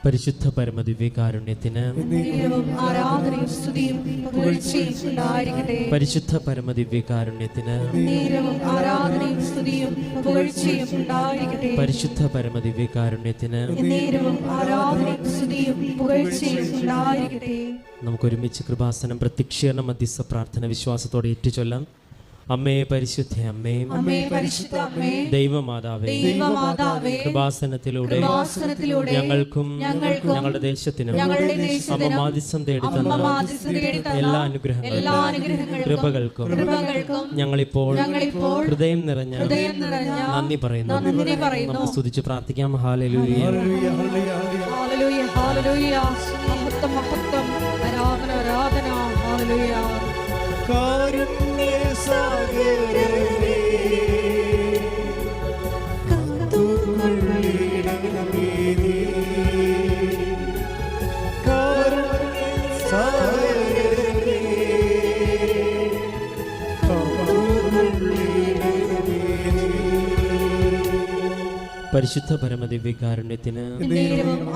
പരിശുദ്ധ പരമദിവ്യകാരുണ്യത്തിന് ആരാധനയും സ്തുതിയും പുകഴ്ചയും ഉണ്ടായിരിക്കട്ടെ. പരിശുദ്ധ പരമദിവ്യകാരുണ്യത്തിന് ആരാധനയും സ്തുതിയും പുകഴ്ചയും ഉണ്ടായിരിക്കട്ടെ. പരിശുദ്ധ പരമദിവ്യകാരുണ്യത്തിന് ആരാധനയും സ്തുതിയും പുകഴ്ചയും ഉണ്ടായിരിക്കട്ടെ. നമുക്കൊരുമിച്ച് കൃപാസനം പ്രത്യക്ഷീകരണ മധ്യസ്ഥ പ്രാർത്ഥന വിശ്വാസത്തോടെ ഏറ്റുചൊല്ലാം. അമ്മേ പരിശുദ്ധ അമ്മേ, പരിശുദ്ധമേ, ദൈവമാതാവേ, കൃപാസനത്തിലൂടെ ഞങ്ങൾക്കും ഞങ്ങളുടെ ദേശത്തിനും അമ്മ മാധ്യസ്ഥം തേടിത്തന്ന എല്ലാ അനുഗ്രഹങ്ങളും കൃപകൾക്കും ഞങ്ങളിപ്പോൾ ഹൃദയം നിറഞ്ഞ നന്ദി പറയുന്നു. നമുക്ക് സ്തുതിച്ച് പ്രാർത്ഥിക്കാം. Hallelujah, hallelujah, hallelujah. മഹത്വം, മഹത്വം, ആരാധന, ആരാധന. ഹല്ലേലൂയ. കാരുണ്യസാഗരമേ, കാത്തുകൊള്ളിടണമേ നീ. കാരുണ്യസാഗരമേ, കാത്തുകൊള്ളിടണമേ നീ. പരിശുദ്ധ പരമദിവ്യകാരുണ്യത്തിന്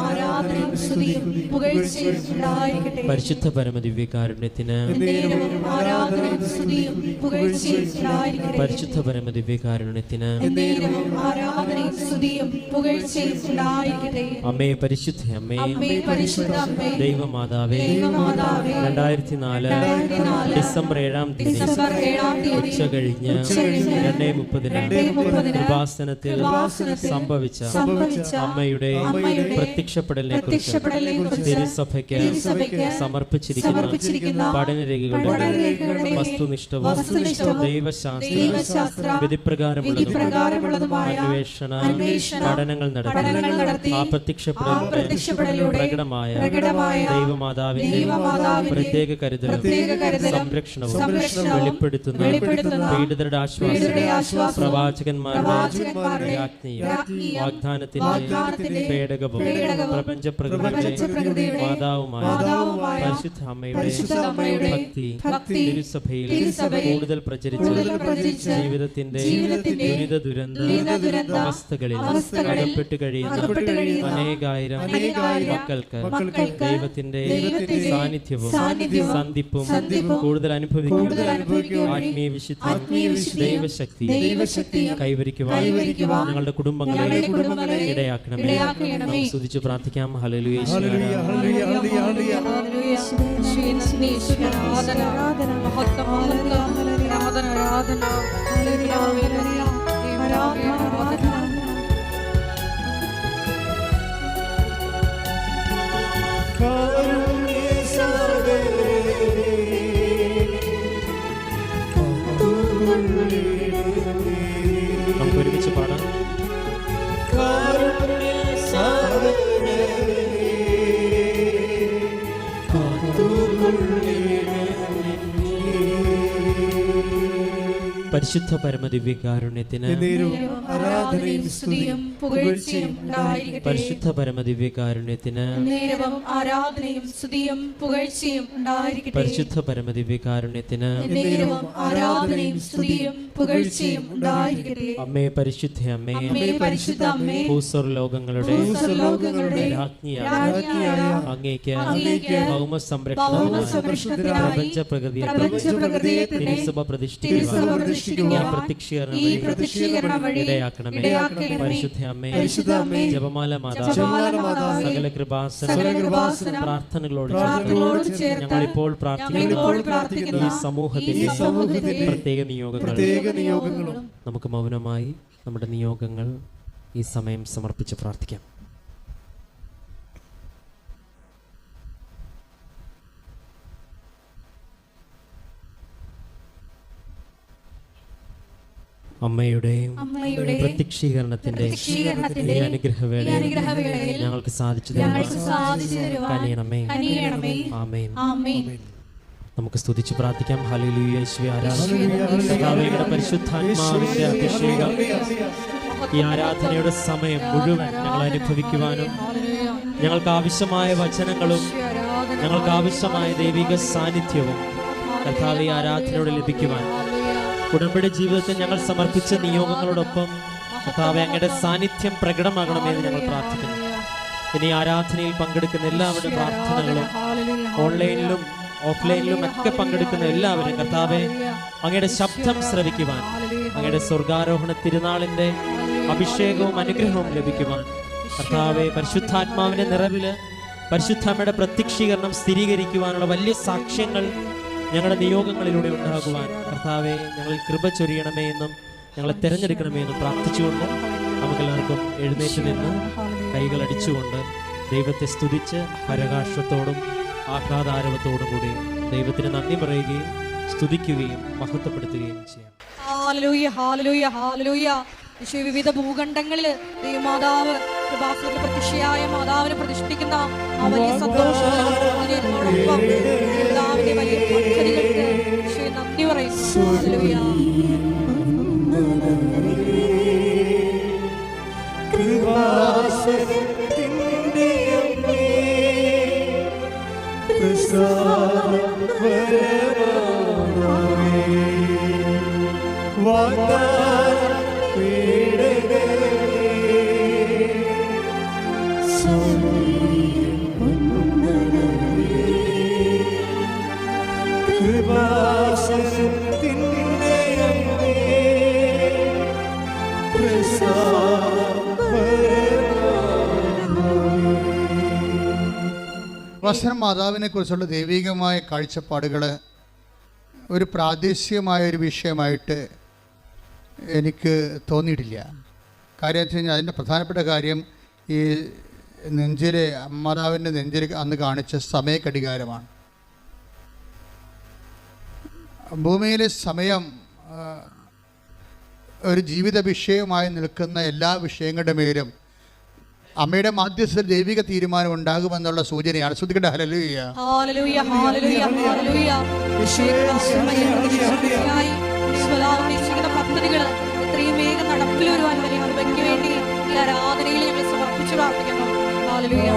ആരാധനയും സ്തുതിയും പുകഴ്ചയും ഉണ്ടായിരിക്കട്ടെ. പരിശുദ്ധ പരമദിവ്യകാരുണ്യത്തിന് ആരാധനയും സ്തുതിയും പുകഴ്ചയും ഉണ്ടായിരിക്കട്ടെ. പരിശുദ്ധ പരമദിവ്യകാരുണ്യത്തിന് ആരാധനയും സ്തുതിയും പുകഴ്ചയും ഉണ്ടായിരിക്കട്ടെ. അമ്മേ പരിശുദ്ധ അമ്മേ, അമ്മേ പരിശുദ്ധ അമ്മേ, ദൈവമാതാവേ, 2004 ഡിസംബർ 7-ാം തീയതി ഉച്ച കഴിഞ്ഞ് 2:30 കൃപാസനത്തിൽ സംഭവിച്ച അമ്മയുടെ പ്രത്യക്ഷപ്പെടലിനെ കുറിച്ച് തിരുസഭയ്ക്ക് സമർപ്പിച്ചിരിക്കുന്ന പഠനരേഖകളുടെ വസ്തുനിഷ്ഠവും ദൈവശാസ്ത്ര വിധിപ്രകാരമുള്ളതുമായ അന്വേഷണ പഠനങ്ങൾ നടത്തി ആ പ്രത്യക്ഷപ്പെടലിലൂടെ പ്രകടമായ ദൈവമാതാവിന്റെ പ്രത്യേക കരുതലും സംരക്ഷണവും വെളിപ്പെടുത്തുന്ന പീഡിതരുടെ ആശ്വാസം പ്രവാചകന്മാരുടെ രാജ്ഞിയും വാഗ്ദാനത്തിന്റെ പേടകവും പ്രപഞ്ച പ്രകൃതിയുടെ മാതാവുമായ പരിശുദ്ധ അമ്മയുടെ ഭക്തി തിരുസഭയിൽ കൂടുതൽ പ്രചരിച്ച് ജീവിതത്തിന്റെ ദുരിത അവസ്ഥകളിൽ അകപ്പെട്ട് കഴിയുന്ന അനേകായിരം മക്കൾക്ക് ദൈവത്തിന്റെ സാന്നിധ്യവും സന്ധിപ്പും കൂടുതൽ അനുഭവിക്കുന്ന ആത്മീയ വിശുദ്ധി ദൈവശക്തി കൈവരിക്കുവാൻ ഞങ്ങളുടെ കുടുംബങ്ങളെ ഇടയാക്കണമേ. സ്തുതിച്ച് പ്രാർത്ഥിക്കാം. Hallelujah, hallelujah, hallelujah, hallelujah. ആരാധന, ആരാധന, മഹത്വം, മഹത്വം, ആരാധന, ആരാധന. ഹല്ലേലൂയ, ഹല്ലേലൂയ, ആരാധന, ആരാധന. നമുക്ക് ഒരുമിച്ച് പാടാം. പരിശുദ്ധ പരമദിവ്യകാരുണ്യത്തിന് ആരാധനയും സ്തുതിയും പുകഴ്ചയും ഉണ്ടായിരിക്കട്ടെ. പരിശുദ്ധ പരമദിവ്യകാരുണ്യത്തിന് ആരാധനയും സ്തുതിയും പുകഴ്ചയും ഉണ്ടായിരിക്കട്ടെ. പരിശുദ്ധ പരമദിവ്യകാരുണ്യത്തിന് ആരാധനയും സ്തുതിയും പുകഴ്ചയും ഉണ്ടായിരിക്കട്ടെ. അമ്മേ പരിശുദ്ധ അമ്മേ, അമ്മേ പരിശുദ്ധ അമ്മേ, ഭൂസ്വർ ലോകങ്ങളുടെ രാജ്ഞിയായ അങ്ങേക്ക് ഭൗമ സംരക്ഷണത്തിനായി പ്രപഞ്ച പ്രകൃതിയെ തിരുസഭ പ്രതിഷ്ഠിക്കുക പ്രത്യക്ഷീകരണം വഴി ഇടയാക്കണമേ. പരിശുദ്ധ അമ്മേ, ജപമാല മാതാവേ, സകല കൃപാസന പ്രാർത്ഥനകളോട് ഞങ്ങളിപ്പോൾ പ്രാർത്ഥിക്കുന്ന ഈ സമൂഹത്തിന്റെ പ്രത്യേക നിയോഗങ്ങളും നമുക്ക് മൗനമായി നമ്മുടെ നിയോഗങ്ങൾ ഈ സമയം സമർപ്പിച്ച് പ്രാർത്ഥിക്കാം. അമ്മയുടെ പ്രത്യക്ഷീകരണത്തിന്റെ ഈ അനുഗ്രഹവേളയിൽ ഞങ്ങൾക്ക് സാധിച്ചു കനിയണമേ. ആമേൻ. നമുക്ക് സ്തുതിച്ച് പ്രാർത്ഥിക്കാം. ഹല്ലേലൂയ, യേശുവേ ആരാധന. പരിശുദ്ധാത്മാവിന്റെ അഭിഷേകം ഈ ആരാധനയുടെ സമയം മുഴുവൻ ഞങ്ങൾ അനുഭവിക്കുവാനും ഞങ്ങൾക്ക് ആവശ്യമായ വചനങ്ങളും ഞങ്ങൾക്ക് ആവശ്യമായ ദൈവിക സാന്നിധ്യവും കർത്താവേ ആരാധനയോടെ ലഭിക്കുവാൻ ഉടമ്പടി ജീവിതത്തിൽ ഞങ്ങൾ സമർപ്പിച്ച നിയോഗങ്ങളോടൊപ്പം കർത്താവേ അങ്ങയുടെ സാന്നിധ്യം പ്രകടമാകണമെന്ന് ഞങ്ങൾ പ്രാർത്ഥിക്കുന്നു. ഇനി ആരാധനയിൽ പങ്കെടുക്കുന്ന എല്ലാവരുടെ പ്രാർത്ഥനകളും ഓൺലൈനിലും ഓഫ്ലൈനിലും ഒക്കെ പങ്കെടുക്കുന്ന എല്ലാവരും കർത്താവെ അങ്ങയുടെ ശബ്ദം ശ്രവിക്കുവാൻ, അങ്ങയുടെ സ്വർഗാരോഹണ തിരുനാളിൻ്റെ അഭിഷേകവും അനുഗ്രഹവും ലഭിക്കുവാൻ കർത്താവെ പരിശുദ്ധാത്മാവിൻ്റെ നിറവില് പരിശുദ്ധാത്മയുടെ പ്രത്യക്ഷീകരണം സ്ഥിരീകരിക്കുവാനുള്ള വലിയ സാക്ഷ്യങ്ങൾ ഞങ്ങളുടെ നിയോഗങ്ങളിലൂടെ ഉണ്ടാകുവാൻ കർത്താവെ ഞങ്ങളിൽ കൃപ ചൊരിയണമേ എന്നും ഞങ്ങളെ തിരഞ്ഞെടുക്കണമേ എന്നും പ്രാർത്ഥിച്ചുകൊണ്ട് നമുക്കെല്ലാവർക്കും എഴുന്നേറ്റ് നിന്ന് കൈകളടിച്ചുകൊണ്ട് ദൈവത്തെ സ്തുതിച്ച് പരകാശത്തോടും ആഹ്ലാദാരവത്തോടും കൂടി ദൈവത്തിന് നന്ദി പറയുകയും സ്തുതിക്കുകയും മഹത്വപ്പെടുത്തുകയും ചെയ്യാം. Hallelujah, hallelujah, hallelujah. ഈശോയെ വിവിധ ഭൂഖണ്ഡങ്ങളിൽ ദൈവമാതാവ് കൃപാസനത്തിൽ പ്രത്യക്ഷയായ മാതാവിനെ പ്രതിഷ്ഠിക്കുന്ന ആ വലിയ സന്തോഷത്തോടൊപ്പം പിതാവിന്റെ വലിയ പദ്ധതികൾക്ക് ഈശോയെ നന്ദി പറയുന്നു. ഹല്ലേലൂയ. കൃപാസനത്തിൻ്റെ അമ്മേ, പ്രസാദപരമാണമേ, വാഗ്ദാനപീഠകമേ, കൃപാസനത്തിൻ്റെ അമ്മേ, വചനം മാതാവിനെ കുറിച്ചുള്ള ദൈവികമായ കാഴ്ചപ്പാടുകൾ ഒരു പ്രാദേശികമായ ഒരു വിഷയമായിട്ട് എനിക്ക് തോന്നിയിട്ടില്ല. കാര്യം വെച്ച് കഴിഞ്ഞാൽ അതിൻ്റെ പ്രധാനപ്പെട്ട കാര്യം ഈ നെഞ്ചിലെ മാതാവിൻ്റെ നെഞ്ചിൽ അന്ന് കാണിച്ച സമയഘടികാരമാണ്. ഭൂമിയിലെ സമയം ഒരു ജീവിത വിഷയമായി നിൽക്കുന്ന എല്ലാ വിഷയങ്ങളുടെ മേലും അമ്മയുടെ മാധ്യസ്ഥ ദൈവിക തീരുമാനം ഉണ്ടാകുമെന്നുള്ള സൂചനയാണ്. ശ്രദ്ധിക്കട്ടെ. Hallelujah, hallelujah, hallelujah, hallelujah. പദ്ധതികൾ എത്രയും വേഗം നടപ്പിൽ വരുവാൻ വലിയ കൃപയ്ക്ക് വേണ്ടി ഈ ആരാധനയിൽ ഞങ്ങൾ സമർപ്പിച്ചു പ്രാർത്ഥിക്കുന്നു. ഹല്ലേലൂയ,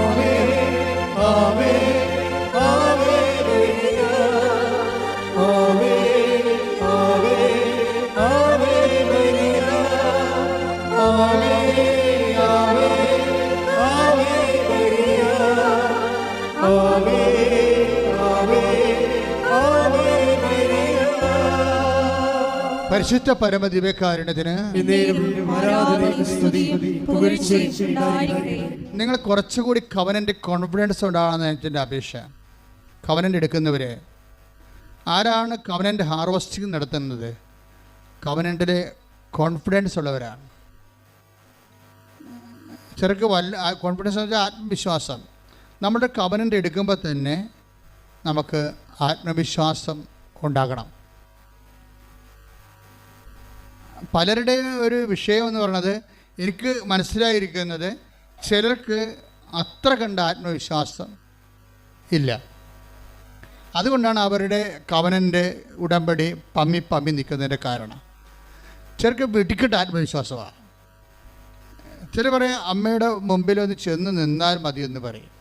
പരിശുദ്ധ പരമദിവ്യകാരുണ്യത്തിന് നിങ്ങൾ കുറച്ചുകൂടി കവനൻ്റ് കോൺഫിഡൻസ് ഉണ്ടാകണമെന്ന് എൻ്റെ അപേക്ഷ. കവനൻ്റ് എടുക്കുന്നവർ ആരാണ് കവനൻ്റ് ഹാർവസ്റ്റിംഗ് നടത്തുന്നത്? കവനൻ്റിലെ കോൺഫിഡൻസ് ഉള്ളവരാണ്. ചിലർക്ക് കോൺഫിഡൻസ് എന്ന് വെച്ചാൽ ആത്മവിശ്വാസം. നമ്മുടെ കവനൻ്റ് എടുക്കുമ്പോൾ തന്നെ നമുക്ക് ആത്മവിശ്വാസം ഉണ്ടാകണം. പലരുടെ ഒരു വിഷയം എന്ന് പറയുന്നത് എനിക്ക് മനസ്സിലായിരിക്കുന്നത് ചിലർക്ക് അത്ര കണ്ട ആത്മവിശ്വാസം ഇല്ല. അതുകൊണ്ടാണ് അവരുടെ കവനൻ്റെ ഉടമ്പടി പമ്മി നിൽക്കുന്നതിൻ്റെ കാരണം. ചിലർക്ക് വെടിക്കെട്ട് ആത്മവിശ്വാസമാണ്. ചില പറയും അമ്മയുടെ മുമ്പിലൊന്ന് ചെന്ന് നിന്നാൽ മതിയെന്ന് പറയും.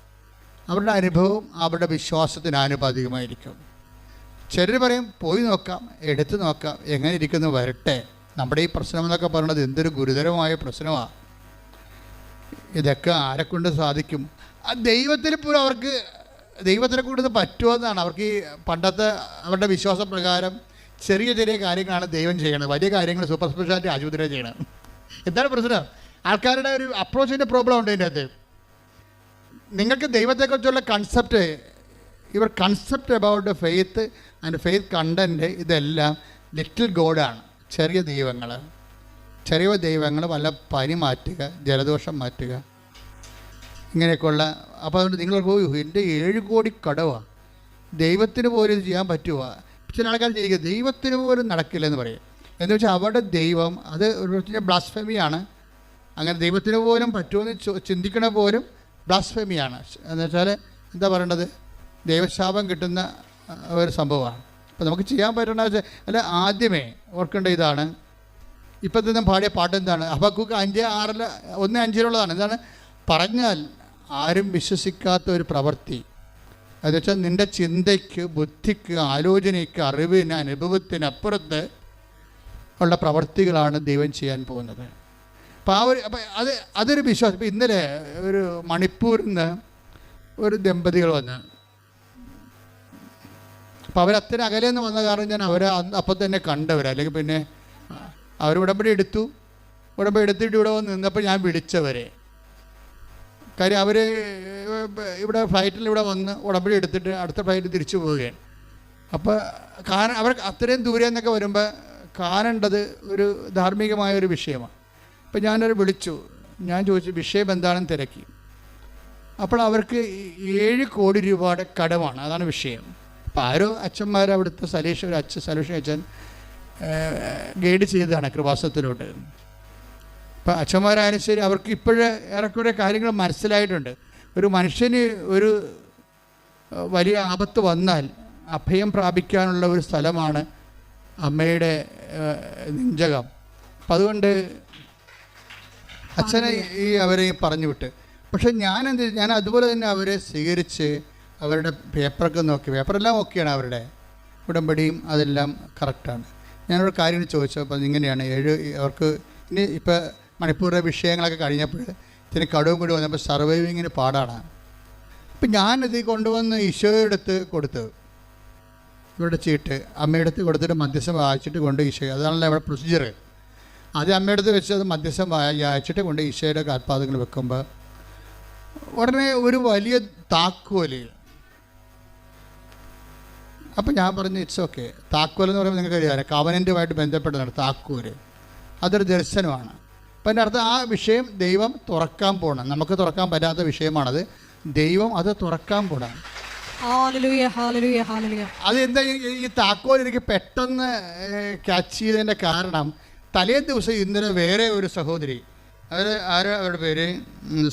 അവരുടെ അനുഭവം അവരുടെ വിശ്വാസത്തിന് ആനുപാതികമായിരിക്കും. ചിലർ പറയും പോയി നോക്കാം, എടുത്തു നോക്കാം, എങ്ങനെ ഇരിക്കുന്നു വരട്ടെ. നമ്മുടെ ഈ പ്രശ്നം എന്നൊക്കെ പറയുന്നത് എന്തൊരു ഗുരുതരമായ പ്രശ്നമാണ്. ഇതൊക്കെ ആരെക്കൊണ്ട് സാധിക്കും? ആ ദൈവത്തിന് പോലും അവർക്ക് ദൈവത്തിനെ കൂടുതൽ പറ്റുമെന്നാണ് അവർക്ക്. ഈ പണ്ടത്തെ അവരുടെ വിശ്വാസപ്രകാരം ചെറിയ ചെറിയ കാര്യങ്ങളാണ് ദൈവം ചെയ്യണത്. വലിയ കാര്യങ്ങൾ സൂപ്പർ സ്പെഷ്യാലിറ്റി ആശുപത്രിയാണ് ചെയ്യണം. എന്താണ് പ്രശ്നം? ആൾക്കാരുടെ ഒരു അപ്രോച്ചിൻ്റെ പ്രോബ്ലം ഉണ്ട് ഇതിൻ്റെ അകത്ത്. നിങ്ങൾക്ക് ദൈവത്തെക്കുറിച്ചുള്ള concept, your concept about faith and faith content ഇതെല്ലാം ലിറ്റിൽ ഗോഡാണ്. ചെറിയ ദൈവങ്ങൾ വല്ല പനി മാറ്റുക, ജലദോഷം മാറ്റുക, ഇങ്ങനെയൊക്കെയുള്ള. അപ്പോൾ അതുകൊണ്ട് നിങ്ങൾ പോയി എൻ്റെ 7 കോടി കടവാണ്, ദൈവത്തിന് പോലും ഇത് ചെയ്യാൻ പറ്റുമോ? ചില ആൾക്കാർ ചെയ്യിക്കുക ദൈവത്തിന് പോലും നടക്കില്ലെന്ന് പറയും. എന്ന് വെച്ചാൽ അവരുടെ ദൈവം അത് ഒരു ബ്ലാസ്ഫെമിയാണ്. അങ്ങനെ ദൈവത്തിന് പോലും പറ്റുമെന്ന് ചിന്തിക്കണ പോലും ബ്ലാസ്ഫെമിയാണ്. എന്ന് വെച്ചാൽ എന്താ പറയേണ്ടത്, ദൈവശാപം കിട്ടുന്ന ഒരു സംഭവമാണ്. അപ്പോൾ നമുക്ക് ചെയ്യാൻ പറ്റണ വെച്ചാൽ അല്ല, ആദ്യമേ ഓർക്കേണ്ട ഇതാണ്. ഇപ്പോഴത്തെ ഞാൻ പാടിയ പാട്ട് എന്താണ്? ഹബക്കൂക്ക് 5:6 1:5 എന്താണ്? പറഞ്ഞാൽ ആരും വിശ്വസിക്കാത്ത ഒരു പ്രവൃത്തി. അതെന്ന് വെച്ചാൽ നിൻ്റെ ചിന്തയ്ക്ക്, ബുദ്ധിക്ക്, ആലോചനയ്ക്ക്, അറിവിന്, അനുഭവത്തിന് അപ്പുറത്ത് ഉള്ള പ്രവൃത്തികളാണ് ദൈവം ചെയ്യാൻ പോകുന്നത്. അപ്പം അതൊരു വിശ്വാസം. ഇപ്പം ഇന്നലെ ഒരു മണിപ്പൂരിൽ നിന്ന് ഒരു ദമ്പതികൾ വന്ന്, അപ്പോൾ അവരത്ര അകലെ നിന്ന് വന്ന കാരണം ഞാൻ അവരെ അപ്പം തന്നെ കണ്ടവർ. അല്ലെങ്കിൽ പിന്നെ അവർ ഉടമ്പടി എടുത്തിട്ട് ഇവിടെ വന്ന് നിന്നപ്പോൾ ഞാൻ വിളിച്ചവരെ. കാര്യം അവർ ഇവിടെ ഫ്ലൈറ്റിൽ ഇവിടെ വന്ന് ഉടമ്പടി എടുത്തിട്ട് അടുത്ത ഫ്ലൈറ്റ് തിരിച്ചു പോവുകയാണ്. അപ്പോൾ അവർ അത്രയും ദൂരെ നിന്നൊക്കെ വരുമ്പോൾ കാണേണ്ടത് ഒരു ധാർമ്മികമായൊരു വിഷയമാണ്. അപ്പോൾ ഞാനവരെ വിളിച്ചു, ഞാൻ ചോദിച്ചു വിഷയം എന്താണെന്ന് തിരക്കി. അപ്പോൾ അവർക്ക് 7 കോടി രൂപയുടെ കടമാണ്, അതാണ് വിഷയം. അപ്പോൾ ആരോ അച്ഛന്മാർ അവിടുത്തെ സലീഷ് അച്ഛൻ ഗൈഡ് ചെയ്തതാണ് കൃപാസനത്തിലോട്ട്. അപ്പോൾ അച്ഛന്മാരായാലും ശരി, അവർക്ക് ഇപ്പോഴേ ഏറെക്കുറെ കാര്യങ്ങൾ മനസ്സിലായിട്ടുണ്ട്. ഒരു മനുഷ്യന് ഒരു വലിയ ആപത്ത് വന്നാൽ അഭയം പ്രാപിക്കാനുള്ള ഒരു സ്ഥലമാണ് അമ്മയുടെ നെഞ്ചകം. അപ്പം അതുകൊണ്ട് അച്ഛനെ അവരെ പറഞ്ഞു വിട്ട്. പക്ഷെ ഞാൻ അതുപോലെ തന്നെ അവരെ സ്വീകരിച്ച് അവരുടെ പേപ്പറൊക്കെ നോക്കി. പേപ്പറെല്ലാം ഓക്കെയാണ്, അവരുടെ ഉടമ്പടിയും അതെല്ലാം കറക്റ്റാണ്. ഞാനൊരു കാര്യം ചോദിച്ചു. അപ്പം ഇങ്ങനെയാണ് അവർക്ക് ഇനി ഇപ്പോൾ മണിപ്പൂരിലെ വിഷയങ്ങളൊക്കെ കഴിഞ്ഞപ്പോൾ ഇതിന് കടവും കൂടി വന്നപ്പോൾ സർവൈവിങ്ങിന് പാടാണ്. അപ്പം ഞാനിത് കൊണ്ടുവന്ന് ഈശോയുടെ അടുത്ത് കൊടുത്തു, ഇവരുടെ ചീട്ട് അമ്മയുടെ അടുത്ത് കൊടുത്തിട്ട് മധ്യസ്ഥം വായിച്ചിട്ട് കൊണ്ട് ഈശോ, അതാണല്ലോ ഇവിടെ പ്രൊസീജിയർ. ആദ്യം അമ്മയുടെ അടുത്ത് വെച്ച് അത് മധ്യസ്ഥം വായിച്ചിട്ട് കൊണ്ട് ഈശോയുടെ കാൽപാദങ്ങൾ വെക്കുമ്പോൾ ഉടനെ ഒരു വലിയ താക്കോല്. അപ്പം ഞാൻ പറഞ്ഞു ഇറ്റ്സ് ഓക്കെ. താക്കോൽ എന്ന് പറയുമ്പോൾ നിങ്ങൾക്ക് അറിയാം, കവനൻ്റുമായിട്ട് ബന്ധപ്പെട്ടതാണ് താക്കോല്. അതൊരു ദർശനമാണ്. അപ്പം എൻ്റെ അർത്ഥം ആ വിഷയം ദൈവം തുറക്കാൻ പോകണം. നമുക്ക് തുറക്കാൻ പറ്റാത്ത വിഷയമാണത്, ദൈവം അത് തുറക്കാൻ പോകണം. അതെന്താ ഈ താക്കോൽ എനിക്ക് പെട്ടെന്ന് ക്യാച്ച് ചെയ്തതിൻ്റെ കാരണം, തലേ ദിവസം ഇന്നലെ വേറെ ഒരു സഹോദരി, അവരുടെ പേര്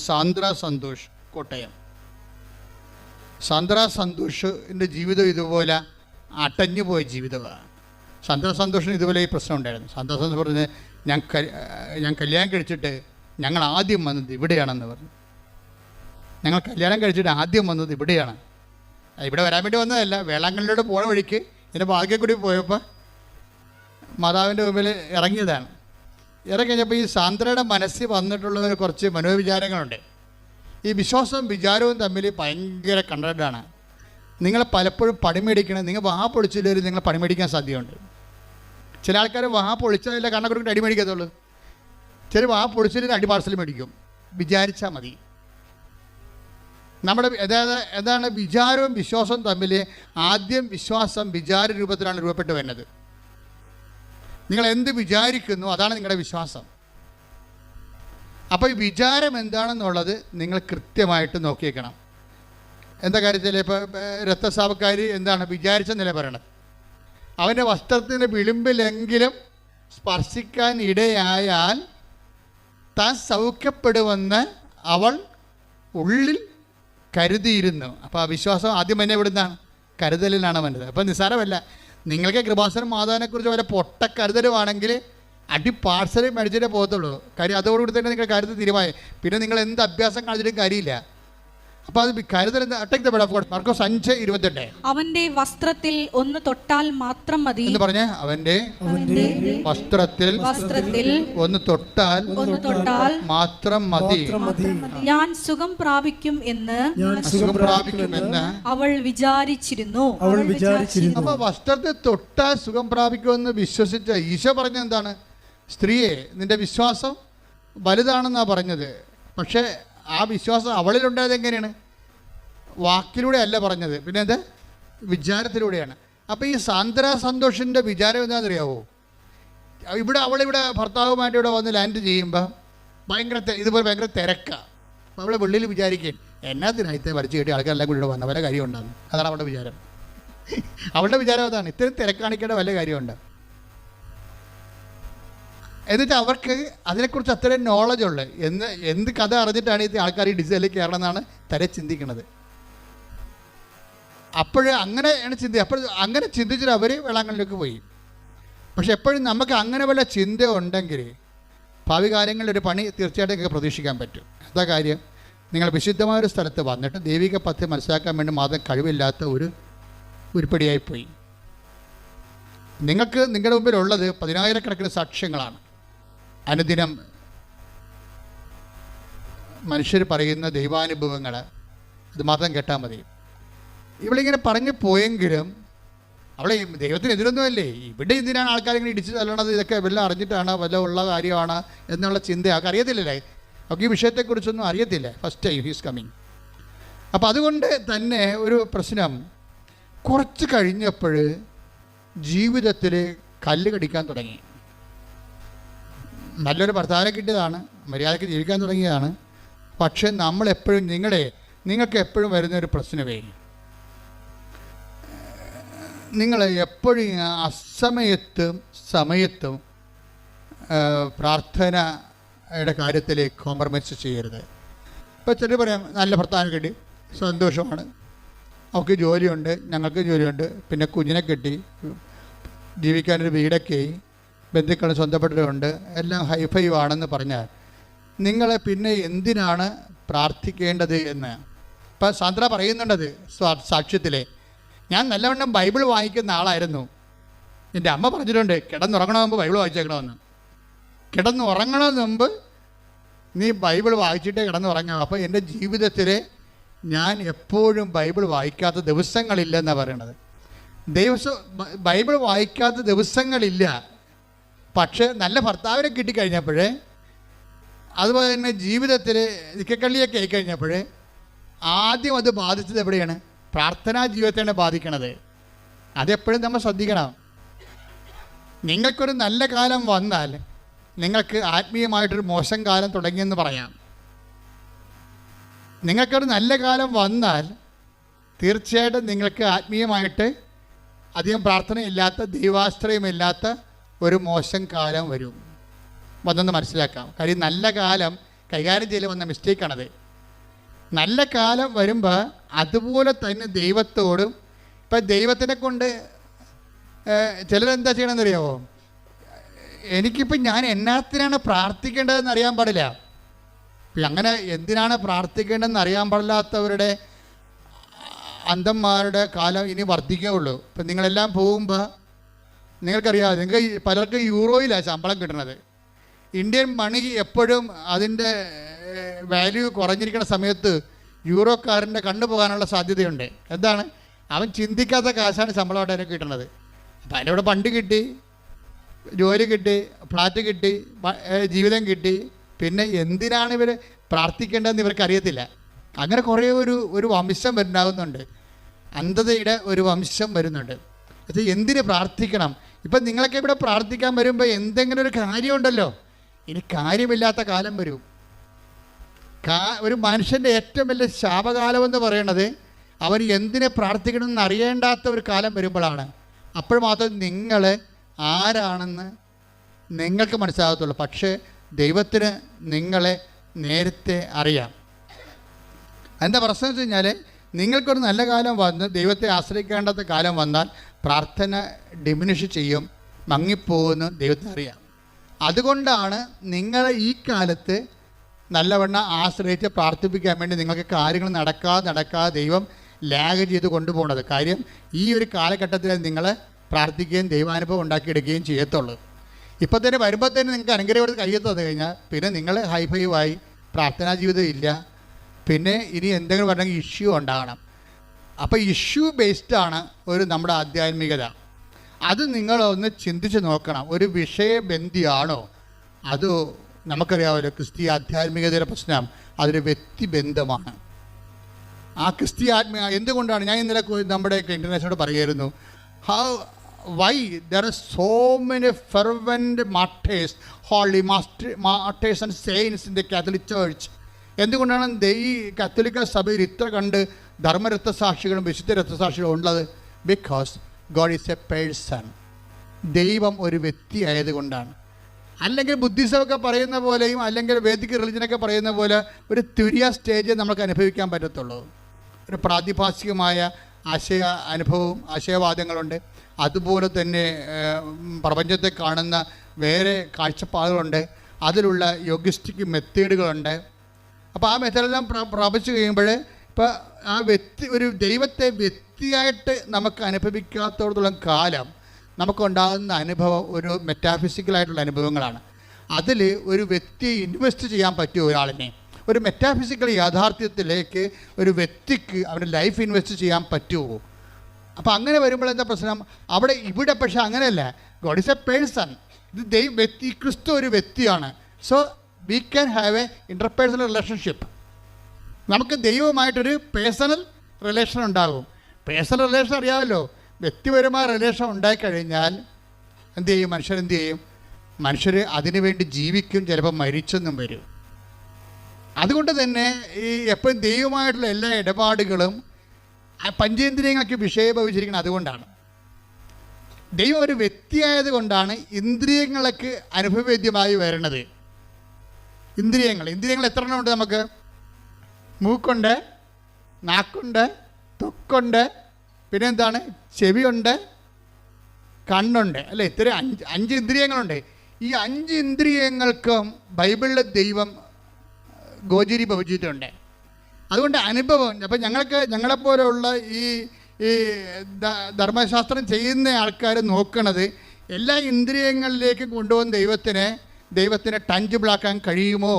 സാന്ദ്ര സന്തോഷ്, കോട്ടയം. സാന്ദ്ര സന്തോഷിൻ്റെ ജീവിതം ഇതുപോലെ അടഞ്ഞു പോയ ജീവിതമാണ്. സാന്ദ്ര സന്തോഷിന് ഇതുപോലെ ഈ പ്രശ്നം ഉണ്ടായിരുന്നു. സാന്ദ്ര സന്തോഷ് പറഞ്ഞ് ഞാൻ കല്യാണം കഴിച്ചിട്ട് ഞങ്ങൾ ആദ്യം വന്നത് ഇവിടെയാണെന്ന് പറഞ്ഞു. ഞങ്ങൾ കല്യാണം കഴിച്ചിട്ട് ആദ്യം വന്നത് ഇവിടെയാണ്. ഇവിടെ വരാൻ വേണ്ടി വന്നതല്ല, വേളാങ്കണ്ണിലൂടെ പോണ വഴിക്ക് ഇതിൻ്റെ ഭാഗ്യം കൂടി പോയപ്പോൾ മാതാവിൻ്റെ മുമ്പിൽ ഇറങ്ങിയതാണ്. ഇറങ്ങിക്കഴിഞ്ഞപ്പോൾ ഈ സാന്ദ്രയുടെ മനസ്സിൽ വന്നിട്ടുള്ള കുറച്ച് മനോവിചാരങ്ങളുണ്ട്. ഈ വിശ്വാസവും വിചാരവും തമ്മിൽ ഭയങ്കര കണ്ടൻ്റാണ്. നിങ്ങൾ പലപ്പോഴും പണിമേടിക്കണം. നിങ്ങൾ വാ പൊളിച്ചില്ലെങ്കിൽ നിങ്ങൾ പണിമേടിക്കാൻ സാധ്യതയുണ്ട്. ചില ആൾക്കാർ വാ പൊളിച്ചതല്ല കണ്ണ കൊടുക്കിട്ട് അടി മേടിക്കത്തുള്ളൂ. ചില വാ പൊളിച്ചിട്ട് അടി പാർസൽ മേടിക്കും. വിചാരിച്ചാൽ മതി. നമ്മുടെ എന്താണ് വിചാരവും വിശ്വാസവും തമ്മിൽ ആദ്യം വിശ്വാസം വിചാര രൂപത്തിലാണ് രൂപപ്പെട്ട് വരുന്നത്. നിങ്ങൾ എന്ത് വിചാരിക്കുന്നു അതാണ് നിങ്ങളുടെ വിശ്വാസം. അപ്പോൾ ഈ വിചാരം എന്താണെന്നുള്ളത് നിങ്ങൾ കൃത്യമായിട്ട് നോക്കിയേക്കണം. എന്താ കാര്യത്തിൽ ഇപ്പോൾ രക്തസ്രാവക്കാർ എന്താണ് വിചാരിച്ചെന്നല്ല പറയണത്, അവൻ്റെ വസ്ത്രത്തിൻ്റെ വിളിമ്പിലെങ്കിലും സ്പർശിക്കാൻ ഇടയായാൽ താൻ സൗഖ്യപ്പെടുമെന്ന് അവൾ ഉള്ളിൽ കരുതിയിരുന്നു. അപ്പോൾ ആ വിശ്വാസം ആദ്യം തന്നെ എവിടുന്നാണ്? കരുതലിലാണ് വന്നത്. അപ്പോൾ നിസ്സാരമല്ല. നിങ്ങൾക്ക് കൃപാസനം മാതാവിനെക്കുറിച്ച് വല്ല പൊട്ടക്കരുതലുവാണെങ്കിൽ അടി പാർസൽ മേടിച്ചിട്ടേ പോകത്തുള്ളൂ. കാര്യം അതോടുകൂടി തന്നെ നിങ്ങൾ കരുതൽ തീരുമാനം. പിന്നെ നിങ്ങൾ എന്ത് അഭ്യാസം കാണിച്ചിട്ടും കാര്യമില്ല. അപ്പോൾ അത് കരുതൽ മാർക്കോസ് 5:28 അവന്റെ വസ്ത്രത്തിൽ ഒന്ന് തൊട്ടാൽ മാത്രം മതി എന്ന് പറഞ്ഞേ. അവന്റെ വസ്ത്രത്തിൽ ഒന്ന് തൊട്ടാൽ മാത്രം മതി, ഞാൻ സുഖം പ്രാപിക്കും എന്ന് അവൾ വിചാരിച്ചിരുന്നു. അപ്പോൾ വസ്ത്രത്തിൽ തൊട്ടാൽ സുഖം പ്രാപിക്കുമെന്ന് വിശ്വസിച്ച ഈശോ പറഞ്ഞ എന്താണ്? സ്ത്രീയെ, നിന്റെ വിശ്വാസം വലുതാണെന്നാണ് പറഞ്ഞത്. പക്ഷേ ആ വിശ്വാസം അവളിലുണ്ടായത് എങ്ങനെയാണ്? വാക്കിലൂടെ അല്ല പറഞ്ഞത്, പിന്നെ അത് വിചാരത്തിലൂടെയാണ്. അപ്പോൾ ഈ സാന്ദ്ര സന്തോഷിൻ്റെ വിചാരം എന്താണെന്നറിയാവോ? അവളിവിടെ ഭർത്താവുമായിട്ട് ഇവിടെ വന്ന് ലാൻഡ് ചെയ്യുമ്പോൾ ഇതുപോലെ ഭയങ്കര തിരക്കാണ്. അപ്പോൾ അവളെ വെള്ളിയിൽ വിചാരിക്കുകയും എന്നാത്തിനായിട്ട് വരച്ച് കെട്ടി ആൾക്കാരെല്ലാം കൂടി ഇവിടെ വന്ന വല്ല കാര്യം ഉണ്ടാകും. അതാണ് അവളുടെ വിചാരം. അവളുടെ വിചാരം അതാണ്, ഇത്രയും തിരക്കാണിക്കേണ്ട വല്ല കാര്യമുണ്ട്. എന്നിട്ട് അവർക്ക് അതിനെക്കുറിച്ച് അത്രയും നോളജ് ഉള്ളത്. എന്ത് കഥ അറിഞ്ഞിട്ടാണ് ഈ ആൾക്കാർ ഈ ഡിസൈനിൽ കയറണമെന്നാണ് തര ചിന്തിക്കുന്നത്. അങ്ങനെ ചിന്തിച്ചിട്ട് അവർ വേളാങ്കണ്ണിലേക്ക് പോയി. പക്ഷെ എപ്പോഴും നമുക്ക് അങ്ങനെ വല്ല ചിന്ത ഉണ്ടെങ്കിൽ ഭാവി കാര്യങ്ങളിൽ ഒരു പണി തീർച്ചയായിട്ടും നിങ്ങൾക്ക് പ്രതീക്ഷിക്കാൻ പറ്റും. എന്താ കാര്യം? നിങ്ങൾ വിശുദ്ധമായൊരു സ്ഥലത്ത് വന്നിട്ട് ദൈവിക പദ്ധതി മനസ്സിലാക്കാൻ വേണ്ടി മാത്രം കഴിവില്ലാത്ത ഒരു ഉരുപ്പടിയായിപ്പോയി. നിങ്ങൾക്ക് നിങ്ങളുടെ മുമ്പിലുള്ളത് 10,000 കണക്കിന് സാക്ഷ്യങ്ങളാണ്. അനുദിനം മനുഷ്യർ പറയുന്ന ദൈവാനുഭവങ്ങൾ അത് മാത്രം കേട്ടാൽ മതി. ഇവളിങ്ങനെ പറഞ്ഞു പോയെങ്കിലും അവളെ ദൈവത്തിനെതിരൊന്നുമല്ലേ. ഇവിടെ എന്തിനാണ് ആൾക്കാരിങ്ങനെ ഇടിച്ച് തല്ലണത്? ഇതൊക്കെ വല്ലതും അറിഞ്ഞിട്ടാണ്, വല്ല ഉള്ള കാര്യമാണ് എന്നുള്ള ചിന്ത അവർക്ക് അറിയത്തില്ലല്ലേ. അവർക്ക് ഈ വിഷയത്തെക്കുറിച്ചൊന്നും അറിയത്തില്ല. First time he's coming. അപ്പം അതുകൊണ്ട് തന്നെ ഒരു പ്രശ്നം, കുറച്ച് കഴിഞ്ഞപ്പോൾ ജീവിതത്തിൽ കല്ല് കടിക്കാൻ തുടങ്ങി. നല്ലൊരു ഭർത്താവിനെ കിട്ടിയതാണ്, മര്യാദയ്ക്ക് ജീവിക്കാൻ തുടങ്ങിയതാണ്. പക്ഷെ നമ്മളെപ്പോഴും നിങ്ങൾക്ക് എപ്പോഴും വരുന്നൊരു പ്രശ്നമേ, നിങ്ങൾ എപ്പോഴും സമയത്തും പ്രാർത്ഥനയുടെ കാര്യത്തിൽ കോംപ്രമൈസ് ചെയ്യരുത്. ഇപ്പോൾ ചിലർ പറയാം, നല്ല ഭർത്താവിനെ കിട്ടി, സന്തോഷമാണ്, അവർക്ക് ജോലിയുണ്ട്, ഞങ്ങൾക്ക് ജോലിയുണ്ട്, പിന്നെ കുഞ്ഞിനെ കെട്ടി, ജീവിക്കാനൊരു വീടൊക്കെ ആയി, ബന്ധുക്കളും സ്വന്തപ്പെട്ടവരുണ്ട്, എല്ലാം ഹൈഫൈ ആണെന്ന് പറഞ്ഞാൽ നിങ്ങളെ പിന്നെ എന്തിനാണ് പ്രാർത്ഥിക്കേണ്ടത് എന്ന്. ഇപ്പം സാന്ദ്ര പറയുന്നുണ്ടത് സാക്ഷ്യത്തിലെ, ഞാൻ നല്ലവണ്ണം ബൈബിൾ വായിക്കുന്ന ആളായിരുന്നു. എൻ്റെ അമ്മ പറഞ്ഞിട്ടുണ്ട്, കിടന്നുറങ്ങണമെന്ന് മുമ്പ് ബൈബിൾ വായിച്ചേക്കണമെന്ന്. കിടന്നുറങ്ങണമെന്ന് മുമ്പ് നീ ബൈബിൾ വായിച്ചിട്ടേ കിടന്നുറങ്ങാം. അപ്പോൾ എൻ്റെ ജീവിതത്തിൽ ഞാൻ എപ്പോഴും ബൈബിൾ വായിക്കാത്ത ദിവസങ്ങളില്ലെന്നാണ് പറയണത്. ബൈബിൾ വായിക്കാത്ത ദിവസങ്ങളില്ല. പക്ഷേ നല്ല ഭർത്താവിനെ കിട്ടിക്കഴിഞ്ഞപ്പോഴേ, അതുപോലെ തന്നെ ജീവിതത്തിൽ നിക്കക്കള്ളിയൊക്കെ ആയിക്കഴിഞ്ഞപ്പോഴേ ആദ്യം അത് ബാധിച്ചത് എവിടെയാണ്? പ്രാർത്ഥനാ ജീവിതത്തെയാണ് ബാധിക്കണത്. അതെപ്പോഴും നമ്മൾ ശ്രദ്ധിക്കണം. നിങ്ങൾക്കൊരു നല്ല കാലം വന്നാൽ നിങ്ങൾക്ക് ആത്മീയമായിട്ടൊരു മോശം കാലം തുടങ്ങിയെന്ന് പറയാം. നിങ്ങൾക്കൊരു നല്ല കാലം വന്നാൽ തീർച്ചയായിട്ടും നിങ്ങൾക്ക് ആത്മീയമായിട്ട് അധികം പ്രാർത്ഥനയില്ലാത്ത, ദൈവാശ്രയമില്ലാത്ത ഒരു മോശം കാലം വരും. വന്നെന്ന് മനസ്സിലാക്കാം. കാര്യം നല്ല കാലം കൈകാര്യം ചെയ്യൽ വന്ന മിസ്റ്റേക്കാണത്. നല്ല കാലം വരുമ്പോൾ അതുപോലെ തന്നെ ദൈവത്തോടും, ഇപ്പം ദൈവത്തിനെ കൊണ്ട് ചിലരെന്താ ചെയ്യണമെന്നറിയാമോ? എനിക്കിപ്പം ഞാൻ എന്നാത്തിനാണ് പ്രാർത്ഥിക്കേണ്ടതെന്ന് അറിയാൻ പാടില്ല. ഇപ്പം അങ്ങനെ എന്തിനാണ് പ്രാർത്ഥിക്കേണ്ടതെന്ന് അറിയാൻ പാടില്ലാത്തവരുടെ അന്ധന്മാരുടെ കാലം ഇനി വർദ്ധിക്കുകയുള്ളൂ. ഇപ്പം നിങ്ങളെല്ലാം പോകുമ്പോൾ നിങ്ങൾക്കറിയാം, നിങ്ങൾക്ക് പലർക്കും യൂറോയിലാണ് ശമ്പളം കിട്ടുന്നത്. ഇന്ത്യൻ മണി എപ്പോഴും അതിൻ്റെ വാല്യൂ കുറഞ്ഞിരിക്കുന്ന സമയത്ത് യൂറോക്കാരൻ്റെ കണ്ണു പോകാനുള്ള സാധ്യതയുണ്ട്. എന്താണ്? അവൻ ചിന്തിക്കാത്ത കാശാണ് ശമ്പളമായിട്ട് അതിനൊക്കെ കിട്ടുന്നത്. അപ്പം അതിൻ്റെ ഇവിടെ ഫണ്ട് കിട്ടി, ജോലി കിട്ടി, ഫ്ലാറ്റ് കിട്ടി, ജീവിതം കിട്ടി, പിന്നെ എന്തിനാണ് ഇവർ പ്രാർത്ഥിക്കേണ്ടതെന്ന് ഇവർക്കറിയത്തില്ല. അങ്ങനെ കുറേ ഒരു വംശം ഉണ്ടാകുന്നുണ്ട്, അന്ധതയുടെ ഒരു വംശം വരുന്നുണ്ട്. അത് എന്തിന് പ്രാർത്ഥിക്കണം? ഇപ്പം നിങ്ങളൊക്കെ ഇവിടെ പ്രാർത്ഥിക്കാൻ വരുമ്പോൾ എന്തെങ്കിലും ഒരു കാര്യമുണ്ടല്ലോ. ഇനി കാര്യമില്ലാത്ത കാലം വരും. ഒരു മനുഷ്യൻ്റെ ഏറ്റവും വലിയ ശാപകാലമെന്ന് പറയണത് അവൻ എന്തിനെ പ്രാർത്ഥിക്കണമെന്ന് അറിയേണ്ടാത്ത ഒരു കാലം വരുമ്പോഴാണ്. അപ്പോൾ മാത്രം നിങ്ങൾ ആരാണെന്ന് നിങ്ങൾക്ക് മനസ്സിലാകത്തുള്ളൂ. പക്ഷേ ദൈവത്തിന് നിങ്ങളെ നേരത്തെ അറിയാം. എന്താ പ്രശ്നം വെച്ച് കഴിഞ്ഞാൽ, നിങ്ങൾക്കൊരു നല്ല കാലം വന്ന് ദൈവത്തെ ആശ്രയിക്കേണ്ടാത്ത കാലം വന്നാൽ പ്രാർത്ഥന ഡിമിനിഷ് ചെയ്യും, മങ്ങിപ്പോകുമെന്ന് ദൈവത്തിന് അറിയാം. അതുകൊണ്ടാണ് നിങ്ങൾ ഈ കാലത്ത് നല്ലവണ്ണം ആശ്രയിച്ച് പ്രാർത്ഥിപ്പിക്കാൻ വേണ്ടി നിങ്ങൾക്ക് കാര്യങ്ങൾ നടക്കാതെ ദൈവം ലാഗ് ചെയ്ത് കൊണ്ടുപോകുന്നത്. കാര്യം ഈ ഒരു കാലഘട്ടത്തിൽ നിങ്ങൾ പ്രാർത്ഥിക്കുകയും ദൈവാനുഭവം ഉണ്ടാക്കിയെടുക്കുകയും ചെയ്യത്തുള്ളൂ. ഇപ്പം തന്നെ വരുമ്പോൾ തന്നെ നിങ്ങൾക്ക് അനുഗ്രഹം കയ്യെത്ത് തന്നു കഴിഞ്ഞാൽ പിന്നെ നിങ്ങൾ ഹൈഫൈവായി, പ്രാർത്ഥനാ ജീവിതം ഇല്ല, പിന്നെ ഇനി എന്തെങ്കിലും പറഞ്ഞെങ്കിൽ ഇഷ്യൂ ഉണ്ടാകണം. അപ്പോൾ ഇഷ്യൂ ബേസ്ഡാണ് നമ്മുടെ ആധ്യാത്മികത. അത് നിങ്ങളൊന്ന് ചിന്തിച്ച് നോക്കണം. ഒരു വിഷയബന്ധിയാണോ അതോ നമുക്കറിയാമല്ലോ ക്രിസ്തീയ ആധ്യാത്മികതയുടെ പ്രശ്നം അതൊരു വ്യക്തിബന്ധമാണ്. ആ ക്രിസ്തീയ എന്തുകൊണ്ടാണ് ഞാൻ ഇന്നലെ നമ്മുടെ ഇൻ്റർനാഷണൽ പറയുമായിരുന്നു, why there are so many fervent martyrs, holy martyrs and saints in the Catholic Church. എന്തുകൊണ്ടാണ് ഈ കത്തോലിക്ക സഭയിൽ ഇത്ര കണ്ട് ധർമ്മരക്തസാക്ഷികളും വിശുദ്ധ രക്തസാക്ഷികളും ഉള്ളത്? Because God is A person. ദൈവം ഒരു വ്യക്തി ആയതുകൊണ്ടാണ്. അല്ലെങ്കിൽ ബുദ്ധിസമൊക്കെ പറയുന്ന പോലെയും അല്ലെങ്കിൽ വേദിക് റിലിജനൊക്കെ പറയുന്ന പോലെ ഒരു തുര്യ സ്റ്റേജ് നമുക്ക് അനുഭവിക്കാൻ പറ്റത്തുള്ളൂ. ഒരു പ്രാതിഭാസികമായ ആശയവാദങ്ങളുണ്ട്. അതുപോലെ തന്നെ പ്രപഞ്ചത്തെ കാണുന്ന വേറെ കാഴ്ചപ്പാടുകളുണ്ട്. അതിലുള്ള യോഗിസ്റ്റിക് മെത്തേഡുകളുണ്ട്. അപ്പോൾ ആ മെത്തേഡെല്ലാം പ്രാപിച്ചു കഴിയുമ്പോൾ ഇപ്പോൾ ആ ഒരു ദൈവത്തെ വ്യക്തിയായിട്ട് നമുക്ക് അനുഭവിക്കാത്തോടത്തോളം കാലം നമുക്കുണ്ടാകുന്ന അനുഭവം ഒരു മെറ്റാഫിസിക്കലായിട്ടുള്ള അനുഭവങ്ങളാണ്. അതിൽ ഒരു വ്യക്തിയെ ഇൻവെസ്റ്റ് ചെയ്യാൻ പറ്റുമോ? ഒരാളിനെ ഒരു മെറ്റാഫിസിക്കൽ യാഥാർത്ഥ്യത്തിലേക്ക് ഒരു വ്യക്തിക്ക് അവരുടെ ലൈഫ് ഇൻവെസ്റ്റ് ചെയ്യാൻ പറ്റുമോ? അപ്പോൾ അങ്ങനെ വരുമ്പോൾ എന്താ പ്രശ്നം? ഇവിടെ പക്ഷേ അങ്ങനെയല്ല. God is A person. ഇത് വ്യക്തി, ക്രിസ്തു ഒരു വ്യക്തിയാണ്. So we can have A interpersonal relationship. നമുക്ക് ദൈവവുമായിട്ടൊരു പേഴ്സണൽ റിലേഷൻ ഉണ്ടാകും. പേഴ്സണൽ റിലേഷൻ അറിയാമല്ലോ. വ്യക്തിപരമായ റിലേഷൻ ഉണ്ടായിക്കഴിഞ്ഞാൽ എന്ത് ചെയ്യും? മനുഷ്യർ അതിനു വേണ്ടി ജീവിക്കും, ചിലപ്പോൾ മരിച്ചെന്നും വരും. അതുകൊണ്ട് തന്നെ ഈ എപ്പോഴും ദൈവമായിട്ടുള്ള എല്ലാ ഇടപാടുകളും പഞ്ചേന്ദ്രിയങ്ങൾക്ക് വിഷയഭവിച്ചിരിക്കുന്നത് അതുകൊണ്ടാണ്. ദൈവം ഒരു വ്യക്തിയായത് കൊണ്ടാണ് ഇന്ദ്രിയങ്ങൾക്ക് അനുഭവവേദ്യമായി വരുന്നത്. ഇന്ദ്രിയങ്ങൾ എത്ര എണ്ണം ഉണ്ട് നമുക്ക്? മൂക്കുണ്ട്, നാക്കുണ്ട്, ത്വക്കുണ്ട്, പിന്നെന്താണ്, ചെവിയുണ്ട്, കണ്ണുണ്ട്, അല്ലേ? ഇത്ര 5 ഇന്ദ്രിയങ്ങളുണ്ട്. ഈ 5 ഇന്ദ്രിയങ്ങൾക്കും ബൈബിളിലെ ദൈവം ഗോചരി ഭവിച്ചിട്ടുണ്ട്. അതുകൊണ്ട് അനുഭവം. അപ്പം ഞങ്ങളെപ്പോലെയുള്ള ഈ ധർമ്മശാസ്ത്രം ചെയ്യുന്ന ആൾക്കാർ നോക്കണത് എല്ലാ ഇന്ദ്രിയങ്ങളിലേക്കും കൊണ്ടുവന്ന് ദൈവത്തിനെ ടഞ്ചിബിളാക്കാൻ കഴിയുമോ?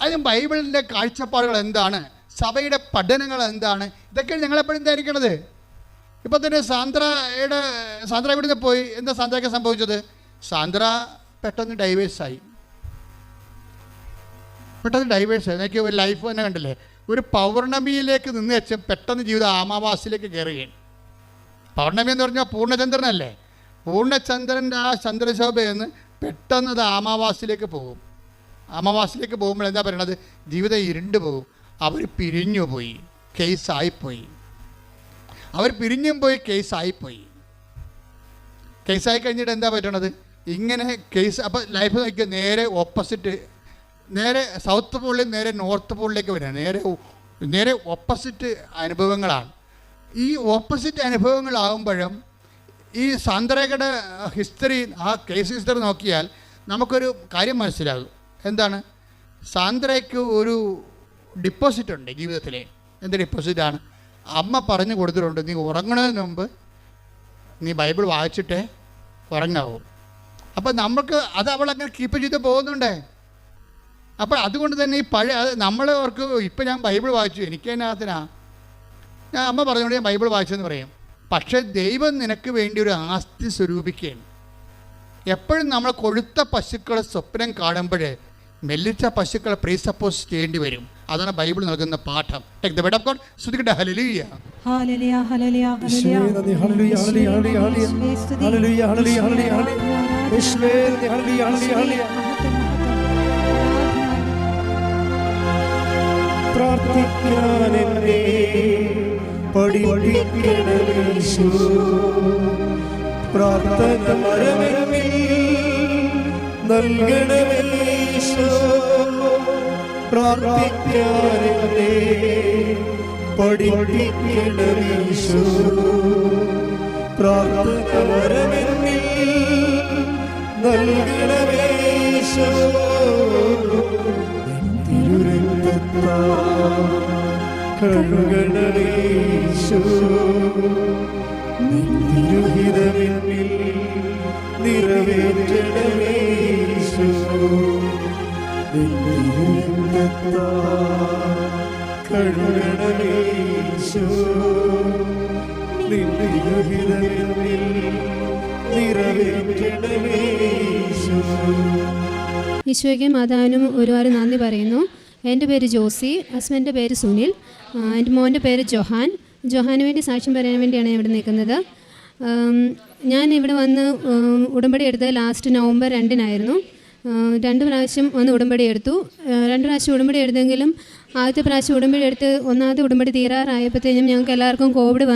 അതിന് ബൈബിളിൻ്റെ കാഴ്ചപ്പാടുകൾ എന്താണ്, സഭയുടെ പഠനങ്ങൾ എന്താണ്, ഇതൊക്കെയാണ് ഞങ്ങളെപ്പോഴും ധരിക്കണത്. ഇപ്പം തന്നെ സാന്ദ്ര ഇവിടുന്ന് പോയി. എന്താ സാന്ദ്രയ്ക്ക് സംഭവിച്ചത്? സാന്ദ്ര പെട്ടെന്ന് ഡൈവേഴ്സായി. എനിക്ക് ഒരു ലൈഫ് തന്നെ കണ്ടില്ലേ, ഒരു പൗർണമിയിലേക്ക് നിന്ന് വെച്ചാൽ പെട്ടെന്ന് ജീവിതം ആമാവാസിയിലേക്ക് കയറുകയാണ്. പൗർണമി എന്ന് പറഞ്ഞാൽ പൂർണ്ണചന്ദ്രനല്ലേ? പൂർണ്ണചന്ദ്രൻ്റെ ആ ചന്ദ്രശോഭയെന്ന് പെട്ടെന്ന് അത് ആമാവാസിയിലേക്ക് പോകും. ആമാവാസിയിലേക്ക് പോകുമ്പോൾ എന്താ പറയണത്? ജീവിതം ഇരുണ്ടു പോകും. അവർ പിരിഞ്ഞു പോയി, കേസായിപ്പോയി. അവർ പിരിഞ്ഞും പോയി, കേസായിപ്പോയി. കേസായി കഴിഞ്ഞിട്ട് എന്താ പറ്റണത്? ഇങ്ങനെ കേസ്. അപ്പോൾ ലൈഫ് നോക്കിയ നേരെ ഓപ്പോസിറ്റ്, നേരെ സൗത്ത് പോളിൽ നേരെ നോർത്ത് പോളിലേക്ക് വരിക. നേരെ ഓപ്പോസിറ്റ് അനുഭവങ്ങളാണ്. ഈ ഓപ്പോസിറ്റ് അനുഭവങ്ങളാകുമ്പോഴും ഈ സാന്ദ്രയുടെ ഹിസ്റ്ററി, ആ കേസ് ഹിസ്റ്ററി നോക്കിയാൽ നമുക്കൊരു കാര്യം മനസ്സിലാകും. എന്താണ്? സാന്ദ്രയ്ക്ക് ഒരു ഡിപ്പോസിറ്റ് ഉണ്ട് ജീവിതത്തിൽ. എന്ത് ഡിപ്പോസിറ്റാണ്? അമ്മ പറഞ്ഞു കൊടുത്തിട്ടുണ്ട്, നീ ഉറങ്ങുന്നതിന് മുമ്പ് നീ ബൈബിൾ വായിച്ചിട്ടേ ഉറങ്ങാവൂ. അപ്പോൾ നമുക്ക് അത് അവളങ്ങനെ കീപ്പ് ചെയ്ത് പോകുന്നുണ്ടേ. അപ്പോൾ അതുകൊണ്ട് തന്നെ ഈ നമ്മളെ ഓർക്ക് ഇപ്പം ഞാൻ ബൈബിൾ വായിച്ചു, എനിക്ക് അതിനകത്തിനാ, ഞാൻ അമ്മ പറഞ്ഞുകൊണ്ട് ഞാൻ ബൈബിൾ വായിച്ചെന്ന് പറയും. പക്ഷേ ദൈവം നിനക്ക് വേണ്ടി ഒരു ആസ്തി സ്വരൂപിക്കുകയാണ്. എപ്പോഴും നമ്മൾ കൊഴുത്ത പശുക്കളെ സ്വപ്നം കാണുമ്പോഴേ മെല്ലിച്ച പശുക്കളെ പ്രീസപ്പോസ് ചെയ്യേണ്ടി വരും. അതാണ് ബൈബിൾ നൽകുന്ന പാഠം. Take the word of God. സ്തുതിക്കട്ടെ. Hallelujah, hallelujah, hallelujah, hallelujah, hallelujah, hallelujah, hallelujah, hallelujah, hallelujah. പ്രാർത്ഥിക്കാൻ എന്നെ പഠിപ്പിക്കണമേ യേശു. പ്രാർത്ഥന മരമെന്നിൽ നൽകണമേ യേശു. പ്രാർത്ഥിക്കാൻ എന്നെ പഠിപ്പിക്കണമേ യേശു. പ്രാർത്ഥന മരമെന്നിൽ നൽകണമേ യേശു. കഴുകണമേ യേശു. തിരുഹിതമെന്നിൽ നിറവേറ്റണമേ യേശു. കഴുകണമേ യേശു. തിരുഹിതമെന്നിൽ നിറവേറ്റണമേ യേശു. ഈശോയ്ക്കും മാതാവിനും ഒരുപാട് നന്ദി പറയുന്നു. എൻ്റെ പേര് ജോസി, ഹസ്ബൻഡിൻ്റെ പേര് സുനിൽ, എൻ്റെ മോൻ്റെ പേര് ജൊഹാന് വേണ്ടി സാക്ഷ്യം പറയാൻ വേണ്ടിയാണ് ഇവിടെ നിൽക്കുന്നത്. ഞാൻ ഇവിടെ വന്ന് ഉടമ്പടി എടുത്തത് ലാസ്റ്റ് നവംബർ 2-നായിരുന്നു. 2 പ്രാവശ്യം വന്ന് ഉടമ്പടി എടുത്തു. 2 പ്രാവശ്യം ഉടമ്പടി എടുത്തെങ്കിലും ആദ്യത്തെ പ്രാവശ്യം ഉടമ്പടി എടുത്ത് ഒന്നാമത്തെ ഉടമ്പടി തീരാറായപ്പോഴത്തേനും ഞങ്ങൾക്ക് എല്ലാവർക്കും കോവിഡ്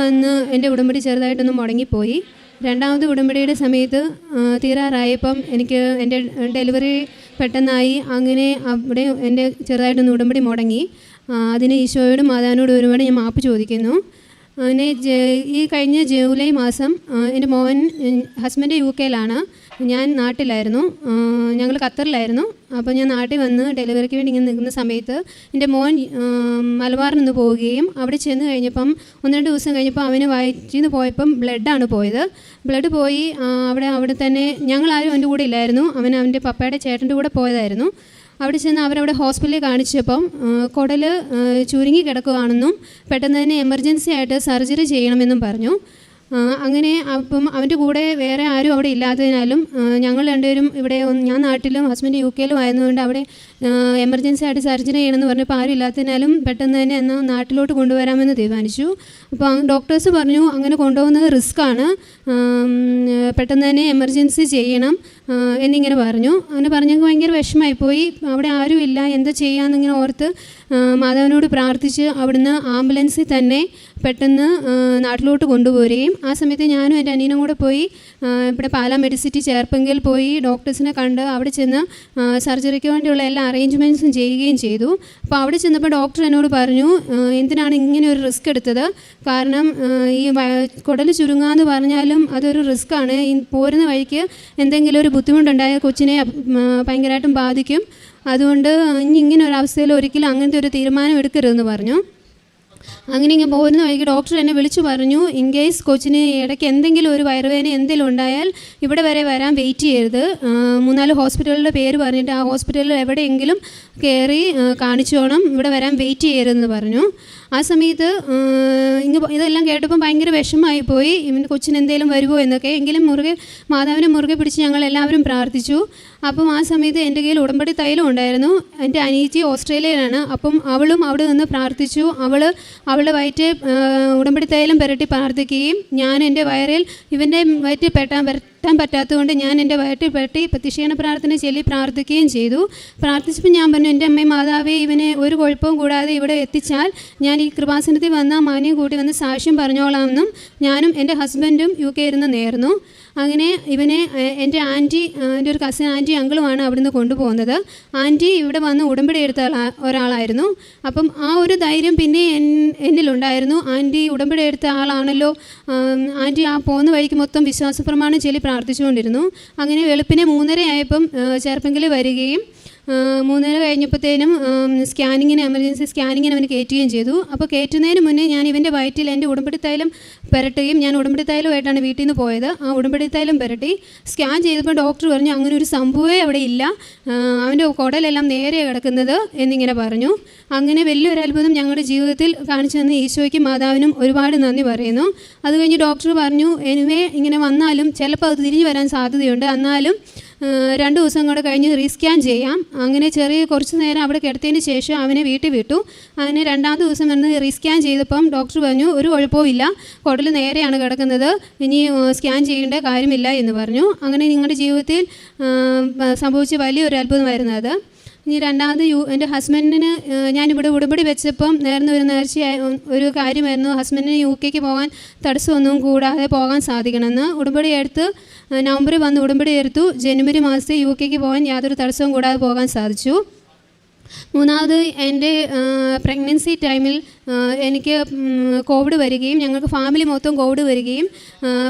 വന്ന് എൻ്റെ ഉടമ്പടി ചെറുതായിട്ടൊന്ന് മുടങ്ങിപ്പോയി. 2ാമത്തെ ഉടമ്പടിയുടെ സമയത്ത് തീരാറായപ്പം എനിക്ക് എൻ്റെ ഡെലിവറി പെട്ടെന്നായി. അങ്ങനെ അവിടെ എൻ്റെ ചെറുതായിട്ടൊന്ന് ഉടമ്പടി മുടങ്ങി. അതിന് ഈശോയോടും മാതാവിനോടും ഒരുപാട് ഞാൻ മാപ്പ് ചോദിക്കുന്നു. അങ്ങനെ ഈ കഴിഞ്ഞ ജൂലൈ മാസം എൻ്റെ മോൻ, ഹസ്ബൻഡ് UK-ലാണ്, ഞാൻ നാട്ടിലായിരുന്നു, ഞങ്ങൾ ഖത്തറിലായിരുന്നു. അപ്പോൾ ഞാൻ നാട്ടിൽ വന്ന് ഡെലിവറിക്ക് വേണ്ടി ഇങ്ങനെ നിൽക്കുന്ന സമയത്ത് എൻ്റെ മോൻ മലബാറിൽ നിന്ന് പോവുകയും അവിടെ ചെന്ന് കഴിഞ്ഞപ്പം 1-2 ദിവസം കഴിഞ്ഞപ്പോൾ അവന് വയറ്റിൽ നിന്ന് പോയപ്പം ബ്ലഡാണ് പോയത്. ബ്ലഡ് പോയി അവിടെ തന്നെ ഞങ്ങളാരും അവൻ്റെ കൂടെ ഇല്ലായിരുന്നു. അവൻ്റെ പപ്പയുടെ ചേട്ടൻ്റെ കൂടെ പോയതായിരുന്നു. അവിടെ ചെന്ന് അവരവിടെ ഹോസ്പിറ്റലിൽ കാണിച്ചപ്പം കുടൽ ചുരുങ്ങി കിടക്കുകയാണെന്നും പെട്ടെന്ന് തന്നെ എമർജൻസി ആയിട്ട് സർജറി ചെയ്യണമെന്നും പറഞ്ഞു. അങ്ങനെ അപ്പം അവൻ്റെ കൂടെ വേറെ ആരും അവിടെ ഇല്ലാത്തതിനാലും ഞങ്ങൾ രണ്ടുപേരും ഇവിടെ, ഞാൻ നാട്ടിലും ഹസ്ബൻഡ് UK-ലും ആയതുകൊണ്ട് അവിടെ എമർജൻസി ആയിട്ട് സർജറി ചെയ്യണമെന്ന് പറഞ്ഞപ്പോൾ ആരും ഇല്ലാത്തതിനാലും പെട്ടെന്ന് തന്നെ എന്നാൽ നാട്ടിലോട്ട് കൊണ്ടുവരാമെന്ന് തീരുമാനിച്ചു. അപ്പോൾ ഡോക്ടേഴ്സ് പറഞ്ഞു അങ്ങനെ കൊണ്ടുപോകുന്നത് റിസ്ക്കാണ്, പെട്ടെന്ന് തന്നെ എമർജൻസി ചെയ്യണം എന്നിങ്ങനെ പറഞ്ഞു. അങ്ങനെ പറഞ്ഞെങ്കിൽ ഭയങ്കര വിഷമമായിപ്പോയി. അവിടെ ആരുമില്ല, എന്താ ചെയ്യാമെന്നിങ്ങനെ ഓർത്ത് മാതാവിനോട് പ്രാർത്ഥിച്ച് അവിടുന്ന് ആംബുലൻസിൽ തന്നെ പെട്ടെന്ന് നാട്ടിലോട്ട് കൊണ്ടുപോരുകയും ആ സമയത്ത് ഞാനും എൻ്റെ അനിയനും കൂടെ പോയി ഇവിടെ പാലാ മെഡിസിറ്റി ചേർപ്പെങ്കിൽ പോയി ഡോക്ടേഴ്സിനെ കണ്ട് അവിടെ ചെന്ന് സർജറിക്ക് വേണ്ടിയുള്ള എല്ലാ അറേഞ്ച്മെൻറ്റ്സും ചെയ്യുകയും ചെയ്തു. അപ്പോൾ അവിടെ ചെന്നപ്പോൾ ഡോക്ടർ എന്നോട് പറഞ്ഞു, എന്തിനാണ് ഇങ്ങനെ ഒരു റിസ്ക് എടുത്തത്, കാരണം ഈ കുടൽ ചുരുങ്ങുക എന്ന് പറഞ്ഞാലും അതൊരു റിസ്ക്കാണ്, ഈ പോരുന്ന വഴിക്ക് എന്തെങ്കിലും ഒരു ബുദ്ധിമുട്ടുണ്ടായ കൊച്ചിനെ ഭയങ്കരമായിട്ടും ബാധിക്കും, അതുകൊണ്ട് ഇങ്ങനെ ഒരു അവസ്ഥയിൽ ഒരിക്കലും അങ്ങനത്തെ ഒരു തീരുമാനം എടുക്കരുതെന്ന് പറഞ്ഞു. അങ്ങനെ ഇങ്ങനെ പോകുന്ന വഴിക്ക് ഡോക്ടർ എന്നെ വിളിച്ചു പറഞ്ഞു, ഇൻ കേസ് കൊച്ചിന് ഇടയ്ക്ക് എന്തെങ്കിലും ഒരു വയറുവേദന എന്തെങ്കിലും ഉണ്ടായാൽ ഇവിടെ വരെ വരാൻ വെയിറ്റ് ചെയ്യരുത്, 3-4 ഹോസ്പിറ്റലുകളുടെ പേര് പറഞ്ഞിട്ട് ആ ഹോസ്പിറ്റലിൽ എവിടെയെങ്കിലും കയറി കാണിച്ചോണം, ഇവിടെ വരാൻ വെയിറ്റ് ചെയ്യരുതെന്ന് പറഞ്ഞു. ആ സമയത്ത് ഇതെല്ലാം കേട്ടപ്പോൾ ഭയങ്കര വിഷമമായി പോയി, ഇവൻ്റെ കൊച്ചിന് എന്തെങ്കിലും വരുമോ എന്നൊക്കെ. എങ്കിലും മാതാവിനെ മുറുകെ പിടിച്ച് ഞങ്ങൾ എല്ലാവരും പ്രാർത്ഥിച്ചു. അപ്പം ആ സമയത്ത് എൻ്റെ കയ്യിൽ ഉടമ്പടി തൈലം ഉണ്ടായിരുന്നു. എൻ്റെ അനിയത്തി ഓസ്ട്രേലിയയിലാണ്. അപ്പം അവളും അവിടെ നിന്ന് പ്രാർത്ഥിച്ചു. അവളുടെ വയറ്റ് ഉടമ്പടി തൈലം പുരട്ടി പ്രാർത്ഥിക്കുകയും ഞാൻ എൻ്റെ വയറിൽ ഇവൻ്റെ വയറ്റിൽ പെട്ടാൻ പറ്റാത്തതുകൊണ്ട് ഞാൻ എൻ്റെ വയറ്റിൽ പെട്ടി പ്രത്യക്ഷീണ പ്രാർത്ഥന ചൊല്ലി പ്രാർത്ഥിക്കുകയും ചെയ്തു. പ്രാർത്ഥിച്ചപ്പോൾ ഞാൻ പറഞ്ഞു, എൻ്റെ അമ്മയും മാതാവേ, ഇവനെ ഒരു കുഴപ്പവും കൂടാതെ ഇവിടെ എത്തിച്ചാൽ ഞാൻ ഈ കൃപാസനത്തിൽ വന്ന മാനിയും കൂട്ടി വന്ന് സാക്ഷ്യം പറഞ്ഞോളാമെന്നും ഞാനും എൻ്റെ ഹസ്ബൻഡും UK ഇരുന്ന് നേർന്നു. അങ്ങനെ ഇവനെ എൻ്റെ ആൻറ്റി, എൻ്റെ ഒരു കസിൻ ആൻറ്റി അങ്കിളുമാണ് അവിടുന്ന് കൊണ്ടുപോകുന്നത്. ആൻറ്റി ഇവിടെ വന്ന് ഉടമ്പടി എടുത്ത ഒരാളായിരുന്നു. അപ്പം ആ ഒരു ധൈര്യം പിന്നെ എന്നിലുണ്ടായിരുന്നു. ആൻറ്റി ഉടമ്പടി എടുത്ത ആളാണല്ലോ, ആൻറ്റി ആ പോകുന്ന വഴിക്ക് മൊത്തം വിശ്വാസപ്രമാണം ചൊല്ലി പ്രാർത്ഥിച്ചുകൊണ്ടിരുന്നു. അങ്ങനെ വെളുപ്പിനെ 3:30 ആയപ്പം ചേർപ്പെങ്കിൽ വരികയും 3:30 കഴിഞ്ഞപ്പോഴത്തേനും എമർജൻസി സ്കാനിങ്ങിന് അവന് കയറ്റുകയും ചെയ്തു. അപ്പോൾ കയറ്റുന്നതിന് മുന്നേ ഞാൻ ഇവൻ്റെ വയറ്റിൽ എൻ്റെ ഉടമ്പടി തൈലം പുരട്ടുകയും, ഞാൻ ഉടമ്പടി തൈലമായിട്ടാണ് വീട്ടിൽ നിന്ന് പോയത്, ആ ഉടമ്പടി തൈലം പുരട്ടി സ്കാൻ ചെയ്തപ്പോൾ ഡോക്ടർ പറഞ്ഞു അങ്ങനെ ഒരു സംഭവമേ അവിടെ ഇല്ല, അവൻ്റെ കുടലെല്ലാം നേരെ കിടക്കുന്നത് എന്നിങ്ങനെ പറഞ്ഞു. അങ്ങനെ വലിയൊരു അത്ഭുതം ഞങ്ങളുടെ ജീവിതത്തിൽ കാണിച്ചു തന്ന ഈശോയ്ക്കും മാതാവിനും ഒരുപാട് നന്ദി പറയുന്നു. അത് കഴിഞ്ഞ് ഡോക്ടർ പറഞ്ഞു, എനിവേ ഇങ്ങനെ വന്നാലും ചിലപ്പോൾ അത് തിരിഞ്ഞു വരാൻ സാധ്യതയുണ്ട്, എന്നാലും 2 ദിവസം കൂടെ കഴിഞ്ഞ് റീസ്കാൻ ചെയ്യാം. അങ്ങനെ കുറച്ച് നേരം അവിടെ കിടത്തിയതിന് ശേഷം അവനെ വീട്ടിൽ വിട്ടു. അങ്ങനെ 2ാമത്തെ ദിവസം വന്ന് റീസ്കാൻ ചെയ്തപ്പം ഡോക്ടർ പറഞ്ഞു ഒരു കുഴപ്പവും ഇല്ല, കുടൽ നേരെയാണ് കിടക്കുന്നത്, ഇനി സ്കാൻ ചെയ്യേണ്ട കാര്യമില്ല എന്ന് പറഞ്ഞു. അങ്ങനെ നിങ്ങളുടെ ജീവിതത്തിൽ സംഭവിച്ച വലിയൊരു അത്ഭുതമായിരുന്നു അത്. ഇനി 2ാമത് എൻ്റെ ഹസ്ബൻഡിന് ഞാനിവിടെ ഉടമ്പടി വെച്ചപ്പം ഒരു കാര്യമായിരുന്നു, ഹസ്ബൻഡിന് UK-ക്ക് പോകാൻ തടസ്സമൊന്നും കൂടാതെ പോകാൻ സാധിക്കണമെന്ന്. ഉടമ്പടി എടുത്ത് നവംബറിൽ വന്ന് ഉടമ്പടി എടുത്തു. ജനുവരി മാസത്തിൽ UK-ക്ക് പോകാൻ യാതൊരു തടസ്സവും കൂടാതെ പോകാൻ സാധിച്ചു. 3ാമത് എൻ്റെ പ്രഗ്നൻസി ടൈമിൽ എനിക്ക് കോവിഡ് വരികയും ഞങ്ങൾക്ക് ഫാമിലി മൊത്തം കോവിഡ് വരികയും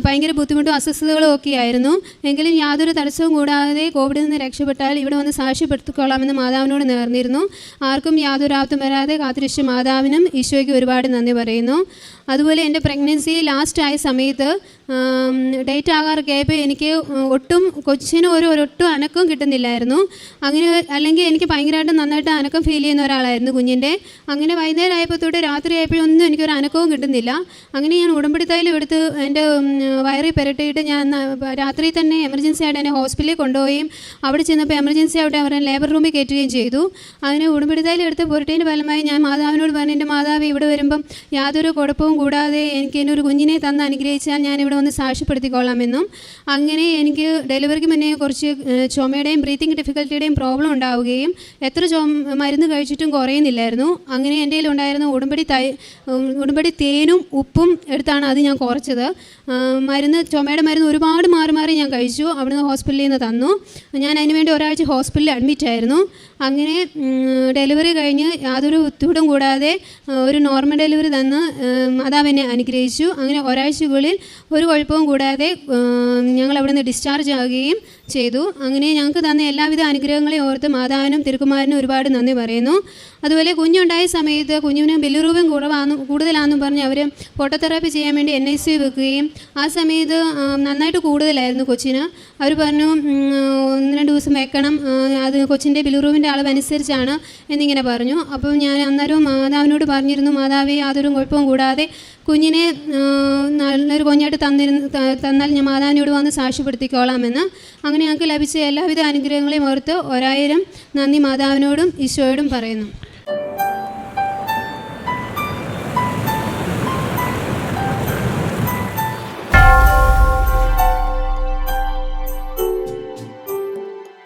ഭയങ്കര ബുദ്ധിമുട്ടും അസ്വസ്ഥതകളും ഒക്കെ ആയിരുന്നു. എങ്കിലും യാതൊരു തടസ്സവും കൂടാതെ കോവിഡിൽ നിന്ന് രക്ഷപ്പെട്ടാൽ ഇവിടെ വന്ന് സാക്ഷ്യപ്പെടുത്തിക്കൊള്ളാമെന്ന് മാതാവിനോട് നേർന്നിരുന്നു. ആർക്കും യാതൊരു ആപത്തും വരാതെ കാത്തുരക്ഷിച്ച മാതാവിനും ഈശോയ്ക്ക് ഒരുപാട് നന്ദി പറയുന്നു. അതുപോലെ എൻ്റെ പ്രഗ്നൻസി ലാസ്റ്റ് ആയ സമയത്ത് ഡേറ്റ് ആകാറൊക്കെ ആയപ്പോൾ എനിക്ക് കൊച്ചിന് ഒട്ടും അനക്കം കിട്ടുന്നില്ലായിരുന്നു. അങ്ങനെ അല്ലെങ്കിൽ എനിക്ക് ഭയങ്കരമായിട്ട് നന്നായിട്ട് അനക്കം ഫീൽ ചെയ്യുന്ന ഒരാളായിരുന്നു കുഞ്ഞിൻ്റെ. അങ്ങനെ വൈകുന്നേരം ആയപ്പോൾ തൊട്ട് രാത്രി ആയപ്പോഴൊന്നും എനിക്കൊരു അനക്കവും കിട്ടുന്നില്ല. അങ്ങനെ ഞാൻ ഉടമ്പടി തൈലം എടുത്ത് എൻ്റെ വയറിൽ പുരട്ടിയിട്ട് ഞാൻ രാത്രി തന്നെ എമർജൻസി ആയിട്ട് എന്നെ ഹോസ്പിറ്റലിൽ കൊണ്ടുപോവുകയും അവിടെ ചെന്നപ്പോൾ എമർജൻസി ആയിട്ട് അവരെ ലേബർ റൂമിൽ കയറ്റുകയും ചെയ്തു. അങ്ങനെ ഉടമ്പടി തൈലം എടുത്ത് പുരട്ടിയതിൻ്റെ ഫലമായി ഞാൻ മാതാവിനോട് പറഞ്ഞു, എൻ്റെ മാതാവ് ഇവിടെ വരുമ്പം യാതൊരു കുഴപ്പവും കൂടാതെ എനിക്ക് എന്നൊരു കുഞ്ഞിനെ തന്ന് അനുഗ്രഹിച്ചാൽ ഞാൻ ഇവിടെ വന്ന് സാക്ഷ്യപ്പെടുത്തിക്കൊള്ളാമെന്നും. അങ്ങനെ എനിക്ക് ഡെലിവറിക്ക് മുന്നേ കുറച്ച് ചുമയുടെയും ബ്രീത്തിങ് ഡിഫിക്കൽറ്റിയുടെയും പ്രോബ്ലം ഉണ്ടാവുകയും എത്ര മരുന്ന് കഴിച്ചിട്ടും കുറയുന്നില്ലായിരുന്നു. അങ്ങനെ എൻ്റെ കയ്യിലുണ്ടായിരുന്ന ഉടമ്പടി തേനും ഉപ്പും എടുത്താണ് അത് ഞാൻ കുറച്ചത്. ചുമയുടെ മരുന്ന് ഒരുപാട് മാറി ഞാൻ കഴിച്ചു. അവിടുന്ന് ഹോസ്പിറ്റലിൽ നിന്ന് തന്നു. ഞാൻ അതിനുവേണ്ടി ഒരാഴ്ച ഹോസ്പിറ്റലിൽ അഡ്മിറ്റ് ആയിരുന്നു. അങ്ങനെ ഡെലിവറി കഴിഞ്ഞ് യാതൊരു ബുദ്ധിമുട്ടും കൂടാതെ ഒരു നോർമൽ ഡെലിവറി തന്ന് മാതാവ് എന്നെ അനുഗ്രഹിച്ചു. അങ്ങനെ ഒരാഴ്ചക്കുള്ളിൽ ഒരു കുഴപ്പവും കൂടാതെ ഞങ്ങൾ അവിടെ നിന്ന് ഡിസ്ചാർജ് ആവുകയും ചെയ്തു. അങ്ങനെ ഞങ്ങൾക്ക് തന്ന എല്ലാവിധ അനുഗ്രഹങ്ങളെയും ഓർത്ത് മാതാവിനും തിരുക്കുമാരനും ഒരുപാട് നന്ദി പറയുന്നു. അതുപോലെ കുഞ്ഞുണ്ടായ സമയത്ത് കുഞ്ഞിന് ബിലിറൂബിൻ കൂടുതലാണെന്നും പറഞ്ഞ് അവർ ഫോട്ടോതെറാപ്പി ചെയ്യാൻ വേണ്ടി NIC വെക്കുകയും ആ സമയത്ത് നന്നായിട്ട് കൂടുതലായിരുന്നു കൊച്ചിന്. അവർ പറഞ്ഞു 1-2 ദിവസം വെക്കണം, അത് കൊച്ചിൻ്റെ ബിലിറൂബിൻ്റെ അളവ് അനുസരിച്ചാണ് എന്നിങ്ങനെ പറഞ്ഞു. അപ്പോൾ ഞാൻ അന്നേരം മാതാവിനോട് പറഞ്ഞിരുന്നു, മാതാവേ യാതൊരു കുഴപ്പവും കൂടാതെ കുഞ്ഞിനെ നല്ലൊരു കുഞ്ഞായിട്ട് തന്നാൽ ഞാൻ മാതാവിനോട് വന്ന് സാക്ഷ്യപ്പെടുത്തിക്കോളാമെന്ന്. അങ്ങനെ ഞങ്ങൾക്ക് ലഭിച്ച എല്ലാവിധ അനുഗ്രഹങ്ങളെയും ഓർത്ത് 1000 നന്ദി മാതാവിനോടും ഈശോയോടും പറയുന്നു.